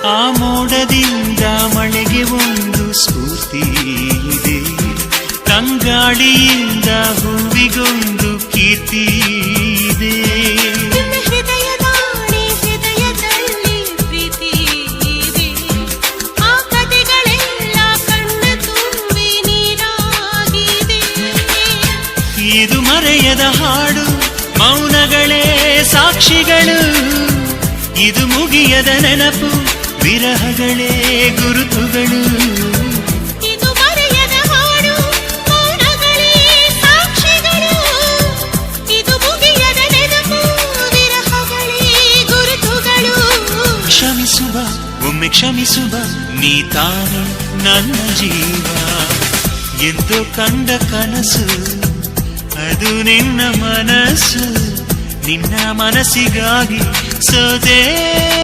ಆ ಮೋಡದಿಂದ ಮಳೆಗೆ ಒಂದು ಸ್ಫೂರ್ತಿ ಇದೆ, ತಂಗಾಳಿಯಿಂದ ಹೂವಿಗೊಂದು ಕೀರ್ತಿ ಇದೆ. ಹೃದಯದಲ್ಲಿ ಪ್ರೀತಿ ಇದೆ, ಆ ಕಥೆಗಳೆಲ್ಲ ಕಣ್ಣ ತುಂಬಿ ನೀರಾಗಿದೆ. ಇದು ಮರೆಯದ ಹಾಡು, ಮೌನಗಳೇ ಸಾಕ್ಷಿಗಳು. ಇದು ಮುಗಿಯದ ನೆನಪು, ವಿರಹಗಳೇ ಗುರುತುಗಳು. ಇದು ಮರೆಯದ ಹಾಡು, ಮೌನಗಳೇ ಸಾಕ್ಷಿಗಳು. ಇದು ಮುಗಿಯದ ನೆನಪು, ವಿರಹಗಳೇ ಗುರುತುಗಳು. ಕ್ಷಮಿಸುವ, ಒಮ್ಮೆ ಕ್ಷಮಿಸುವ, ನೀ ತಾನೆ ನನ್ನ ಜೀವ. ಎಂದು ಕಂಡ ಕನಸು ಅದು ನಿನ್ನ ಮನಸ್ಸು, ನಿನ್ನ ಮನಸ್ಸಿಗಾಗಿ ಸೋದೆ.